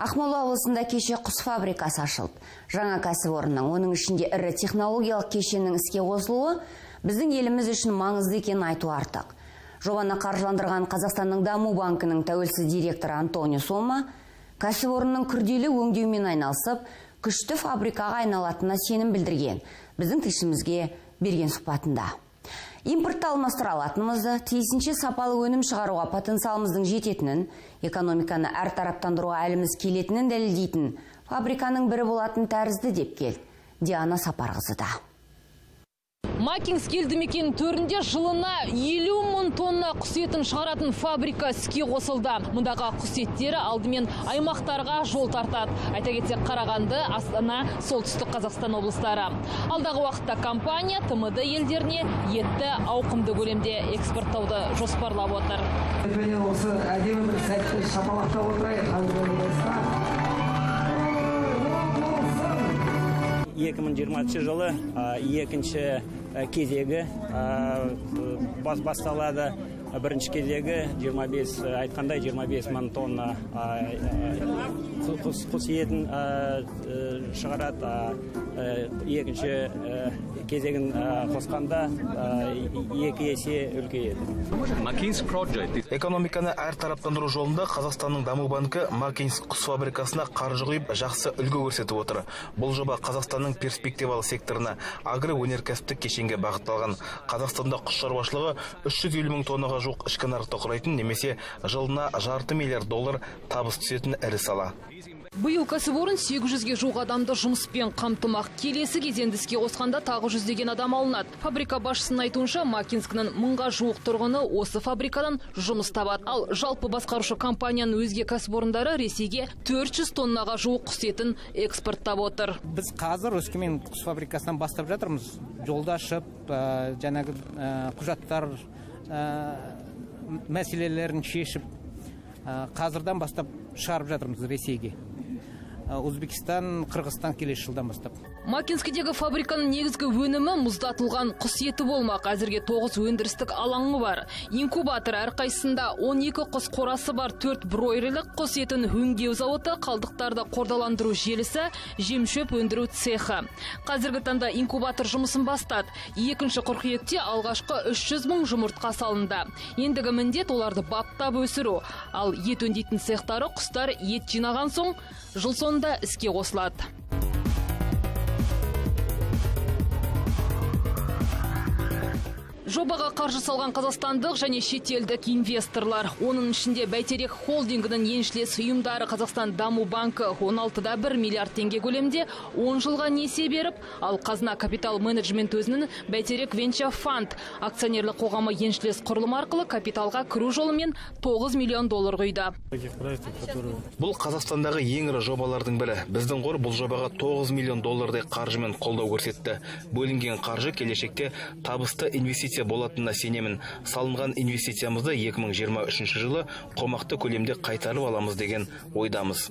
Ақмола облысында кеше құс фабрикасы ашылды. Жаңа кәсіпорынның, оның ішінде ірі технологиялық кешеннің іске қосылуы біздің еліміз үшін маңызды екенін айту артық. Жобаны қаржыландырған Қазақстанның даму банкінің тәуелсіз директоры Антонио Сома кәсіпорынның күрделі өңдеумен айналысып, күшті фабрикаға айналатынына сенім білдірген. Біздің тілшімізге берген сұхбатында. Импортты алмастыра алатынымызды, тиісінше сапалы өнім шығаруға потенциалымыздың жететінін, экономиканы әртараптандыруға әліміз келетінін дәлелдейтін фабриканың бірі болатын тәрізді деп келді. Диана Сапарқызы да. Макинск елді мекен төрінде жылына 50 мың тонна құс етін шығаратын фабрика іске қосылды. Мұндағы құс еттері алдымен аймақтарға жол тартады. Айта кетсек, Қарағанды, Астана, Солтүстік Қазақстан облыстары. Алдағы уақытта компания ТМД елдеріне етті ауқымды көлемде экспорттауды жоспарлап отыр. Осы әдемі бір сәтті шапалақтап отырайық. 2020 жылы екінші кезегі басталады. Бірінші кезегі 25 мың тонна құс етін шығарады. Екінші кезегін қосқанда 2 есе үлкейеді. Экономиканы әртараптандыру жолында Қазақстанның даму банкі Макинск құс фабрикасына қаржы құйып, жақсы үлгі көрсетіп отыр. Бұл жоба Қазақстанның перспективалы секторына агроөнеркәсіптік кешенге бағытталған. Қазақстанда құс шаруашылығы 350 мың тоннаға жуық ішкі нарықты құрайтын, немесе жылына $500 миллиард табыс түсетін ірі сала. Биыл кәсіпорын 800-ге жуық адамды жұмыспен қамтымақ. Келесі кезеңді іске қосқанда тағы 100-ден адам алынады. Фабрика басшысының айтуынша, Макинскінің 1000-ға жуық тұрғыны осы фабрикадан жұмыс табады. Ал жалпы басқарушы компанияның өзге кәсіпорындары Ресейге 400 тоннаға жуық құс етін экспорттап отыр. Біз қазір Өскемен құс фабрикасынан бастап жатырмыз. Жолда ашып, жаңағы құжаттар мәселелерін шешіп, қазірдан бастап шығарып жатырмыз Ресейге. Өзбекстан, Қырғызстан келесі жылдан бастап. Макинскідегі фабриканың негізгі өнімі мұздатылған құс еті болмақ. Әзірге 9 өндірістік алаңы бар. Инкубатор әрқайсында 12 құс қорасы бар, 4 бройлерлік құс етін өңдеу зауыты, қалдықтарды қордаландыру желісі, жем-шөп өндіру цехы. Қазіргі таңда инкубатор жұмысын бастады. 2-ші қыркүйекте алғашқы 300 мың жұмыртқа салынды. Ендігі міндет оларды баптап өсіру. Ал ет өңдейтін цехтары құстар ет жинаған соң жыл соңында іске қосылады. Жобаға қаржы салған қазақстандық және шетелдік инвесторлар. Оның ішінде Бәйтерек холдингінің еншілес ұйымдары Қазақстан даму банкі 16,1 миллиард теңге көлемде 10 жылға несие беріп, ал Қазына капитал менеджмент өзінің Бәйтерек Venture Fund акционерлік қоғамы еншілес құрылым арқылы капиталға кіру жолымен $9 миллион құйды. Бұл Қазақстандағы ең ірі жобалардың бірі. Біздің қор бұл жобаға $9 миллион қаржымен қолдау көрсетті. Бөлінген қаржы келешекте табысты инвестиция болатынына сенемін. Салынған инвестициямызды 2023 жылы қомақты көлемде қайтарып аламыз деген ойдамыз.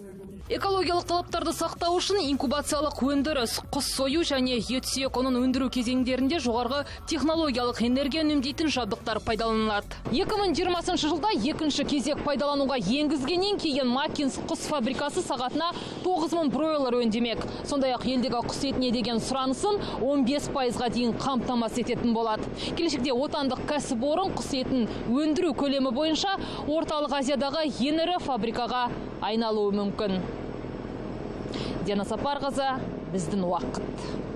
Экологиялық талаптарды сақтау үшін инкубациялық өндіріс, құс сою және ет сүйек оның өндіру кезеңдерінде жоғарғы технологиялық энергия үнемдейтін жабдықтар пайдаланылады. 2020 жылда 2-ші кезек пайдалануға енгізгеннен кейін Макинск құс фабрикасы сағатына 9000 бройлер өңдемек. Сондай-ақ елдегі құс етіне деген сұранысын 15%-ға дейін қамтамасыз ететін болады. Келешекте отандық кәсіпорын құс етін өндіру көлемі бойынша Орталық Азиядағы ең ірі фабрикаға айналуы мүмкін. Диана Сапарқызы, біздің уақыт.